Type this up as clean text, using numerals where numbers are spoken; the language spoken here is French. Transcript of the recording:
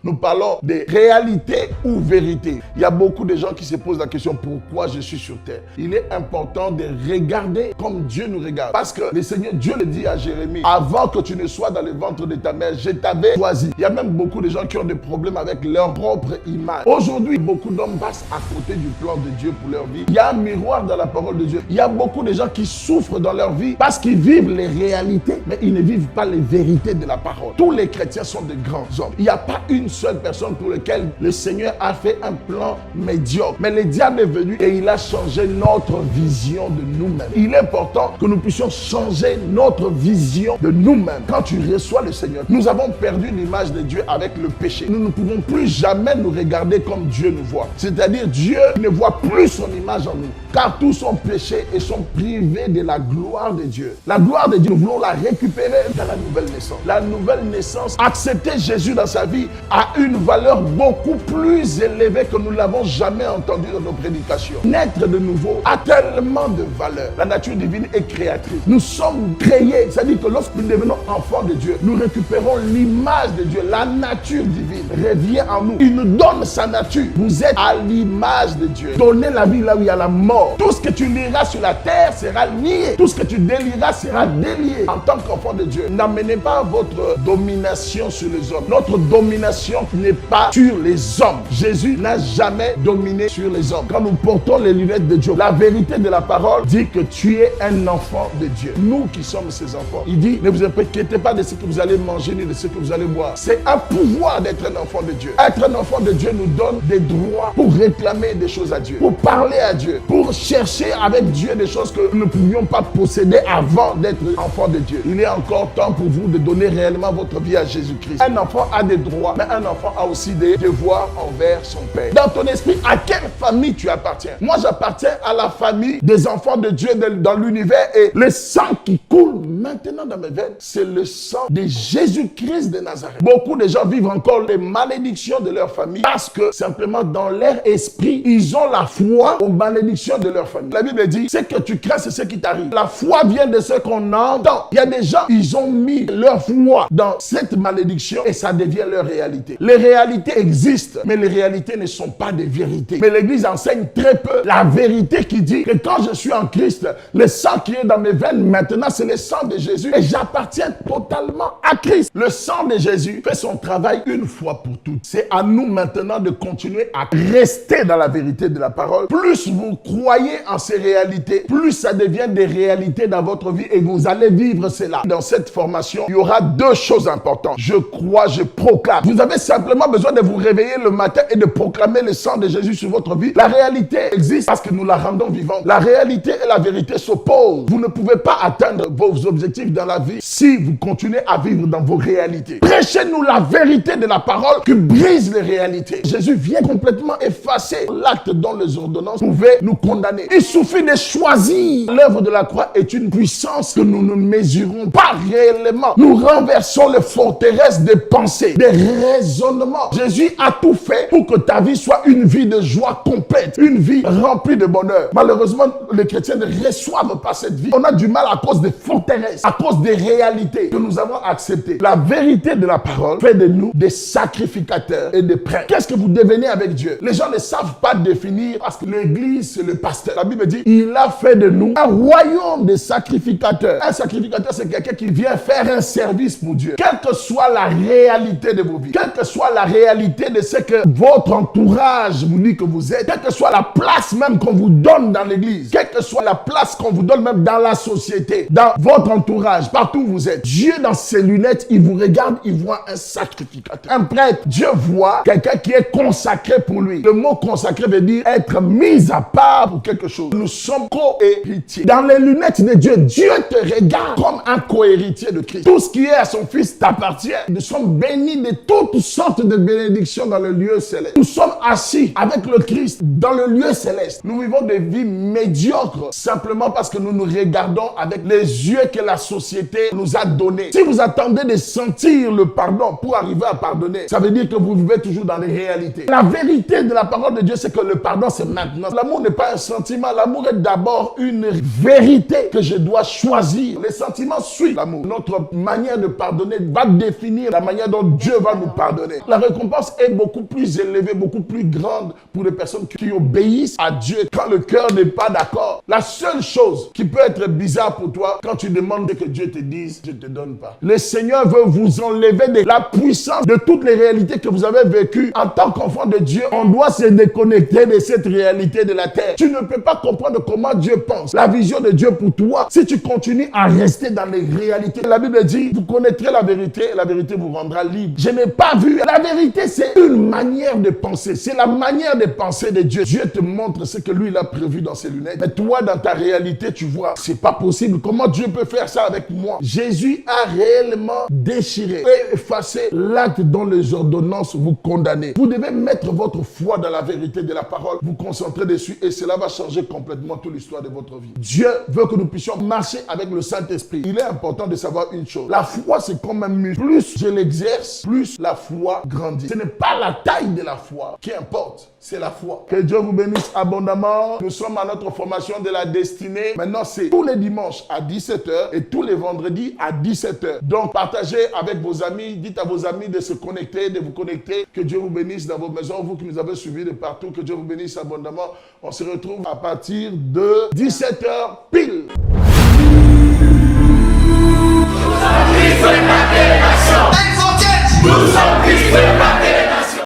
Nous parlons de réalité ou vérité. Il y a beaucoup de gens qui se posent la question pourquoi je suis sur terre. Il est important de regarder comme Dieu nous regarde. Parce que le Seigneur, Dieu le dit à Jérémie, avant que tu ne sois dans le ventre de ta mère, je t'avais choisi. Il y a même beaucoup de gens qui ont des problèmes avec leur propre image. Aujourd'hui, beaucoup d'hommes passent à côté du plan de Dieu pour leur vie. Il y a un miroir dans la parole de Dieu. Il y a beaucoup de gens qui souffrent dans leur vie parce qu'ils vivent les réalités, mais ils ne vivent pas les vérités de la parole. Tous les chrétiens sont de grands hommes. Il n'y a pas une seule personne pour laquelle le Seigneur a fait un plan médiocre. Mais le diable est venu et il a changé notre vision de nous-mêmes. Il est important que nous puissions changer notre vision de nous-mêmes. Quand tu reçois le Seigneur, nous avons perdu l'image de Dieu avec le péché. Nous ne pouvons plus jamais nous regarder comme Dieu nous voit. C'est-à-dire Dieu ne voit plus son image en nous, car tous sont péchés et sont privés de la gloire de Dieu. La gloire de Dieu, nous voulons la récupérer dans la nouvelle naissance. La nouvelle naissance, accepter Jésus dans sa vie a une valeur beaucoup plus élevée que nous l'avons jamais entendu dans nos prédications. Naître de nouveau a tellement de valeur. La nature divine est créatrice. Nous sommes créés, c'est-à-dire que lorsque nous devenons enfants de Dieu, nous récupérons l'image de Dieu. La nature divine revient en nous. Il nous donne sa nature. Vous êtes à l'image de Dieu. Donnez la vie là où il y a la mort. Tout ce que tu lieras sur la terre sera lié. Tout ce que tu délieras sera délié. En tant qu'enfant de Dieu, n'amenez pas votre domination sur les hommes. Notre domination n'est pas sur les hommes. Jésus n'a jamais dominé sur les hommes. Quand nous portons les lunettes de Dieu, la vérité de la parole dit que tu es un enfant de Dieu. Nous qui sommes ses enfants. Il dit, ne vous inquiétez pas de ce que vous allez manger ni de ce que vous allez boire. C'est un pouvoir d'être un enfant de Dieu. Être un enfant de Dieu nous donne des droits pour réclamer des choses à Dieu, pour parler à Dieu, pour chercher avec Dieu des choses que nous ne pouvions pas posséder avant d'être enfant de Dieu. Il est encore temps pour vous de donner réellement votre vie à Jésus-Christ. Un enfant a des droits, mais un enfant a aussi des devoirs envers son père. Dans ton esprit, à quelle famille tu appartiens? Moi, j'appartiens à la famille des enfants de Dieu dans l'univers, et le sang qui coule maintenant dans mes veines, c'est le sang de Jésus-Christ de Nazareth. Beaucoup de gens vivent encore les malédictions de leur famille parce que simplement dans leur esprit, ils ont la foi aux malédictions de leur famille. La Bible dit, ce que tu crains, c'est ce qui t'arrive. La foi vient de ce qu'on entend. Il y a des gens, ils ont mis leur foi dans cette malédiction et ça devient leur réalité. Les réalités existent, mais les réalités ne sont pas des vérités. Mais l'Église enseigne très peu la vérité qui dit que quand je suis en Christ, le sang qui est dans mes veines maintenant, c'est le sang de Jésus et j'appartiens totalement à Christ. Le sang de Jésus fait son travail une fois pour toutes. C'est à nous maintenant de continuer à rester dans la vérité de la parole. Plus vous croyez en ces réalités, plus ça devient des réalités dans votre vie et vous allez vivre cela. Dans cette formation, il y aura deux choses importantes. Je crois, je proclame. Vous avez simplement besoin de vous réveiller le matin et de proclamer le sang de Jésus sur votre vie. La réalité existe parce que nous la rendons vivante. La réalité et la vérité s'opposent. Vous ne pouvez pas atteindre vos objectifs dans la vie si vous continuez à vivre dans vos réalités. Prêchez-nous la vérité de la parole qui brise les réalités. Jésus vient complètement effacer l'acte dont les ordonnances pouvaient nous condamner. Il suffit de choisir. L'œuvre de la croix est une puissance que nous ne mesurons pas réellement. Nous renversons les forteresses des pensées, des raisonnements. Jésus a tout fait pour que ta vie soit une vie de joie complète, une vie remplie de bonheur. Malheureusement, les chrétiens ne reçoivent pas cette vie. On a du mal à cause des forteresses, à cause des réalités que nous avons acceptées. La vérité de la parole fait de nous des sacrificateurs et des prêtres. Qu'est-ce que vous devenez avec Dieu? Les gens ne savent pas définir parce que l'Église, c'est le pasteur. La Bible dit, il a fait de nous un royaume de sacrificateurs. Un sacrificateur, c'est quelqu'un qui vient faire un service pour Dieu. Quelle que soit la réalité de vos vies, quelle que soit la réalité de ce que votre entourage vous dit que vous êtes, quelle que soit la place même qu'on vous donne dans l'Église, quelle que soit la place qu'on vous donne même dans la société, dans votre entourage, partout où vous êtes, Dieu dans ses lunettes, il vous regarde, il voit un sacrificateur. Un prêtre, Dieu voit quelqu'un qui est consacré pour lui. Le mot consacré veut dire être mis à part pour quelque chose. Nous sommes co-héritiers. Dans les lunettes de Dieu, Dieu te regarde comme un co-héritier de Christ. Tout ce qui est à son Fils t'appartient. Nous sommes bénis de toutes sortes de bénédictions dans le lieu céleste. Nous sommes assis avec le Christ dans le lieu céleste. Nous vivons des vies médiocres simplement parce que nous nous regardons avec les yeux que la société nous a donnés. Si vous attendez de sentir le pardon pour arriver à pardonner, ça veut dire que vous vivez toujours dans les réalités. La vérité de la parole de Dieu, c'est que le pardon, c'est maintenant. L'amour n'est pas un sentiment. L'amour est d'abord une vérité que je dois choisir. Les sentiments suivent l'amour. Notre manière de pardonner va définir la manière dont Dieu va nous pardonner. pardonné. La récompense est beaucoup plus élevée, beaucoup plus grande pour les personnes qui obéissent à Dieu quand le cœur n'est pas d'accord. La seule chose qui peut être bizarre pour toi, quand tu demandes que Dieu te dise, je ne te donne pas. Le Seigneur veut vous enlever de la puissance de toutes les réalités que vous avez vécues. En tant qu'enfant de Dieu, on doit se déconnecter de cette réalité de la terre. Tu ne peux pas comprendre comment Dieu pense. La vision de Dieu pour toi, si tu continues à rester dans les réalités. La Bible dit, vous connaîtrez la vérité et la vérité vous rendra libre. Je n'ai pas vu. La vérité, c'est une manière de penser. C'est la manière de penser de Dieu. Dieu te montre ce que lui, il a prévu dans ses lunettes. Mais toi, dans ta réalité, tu vois, c'est pas possible. Comment Dieu peut faire ça avec moi? Jésus a réellement déchiré et effacé l'acte dont les ordonnances vous condamnent. Vous devez mettre votre foi dans la vérité de la parole, vous concentrer dessus et cela va changer complètement toute l'histoire de votre vie. Dieu veut que nous puissions marcher avec le Saint-Esprit. Il est important de savoir une chose. La foi, c'est comme un muscle. Plus je l'exerce, plus la foi grandit. Ce n'est pas la taille de la foi qui importe, c'est la foi. Que Dieu vous bénisse abondamment. Nous sommes à notre formation de la destinée. Maintenant, c'est tous les dimanches à 17h et tous les vendredis à 17h. Donc, partagez avec vos amis. Dites à vos amis de se connecter, de vous connecter. Que Dieu vous bénisse dans vos maisons. Vous qui nous avez suivis de partout, que Dieu vous bénisse abondamment. On se retrouve à partir de 17h pile.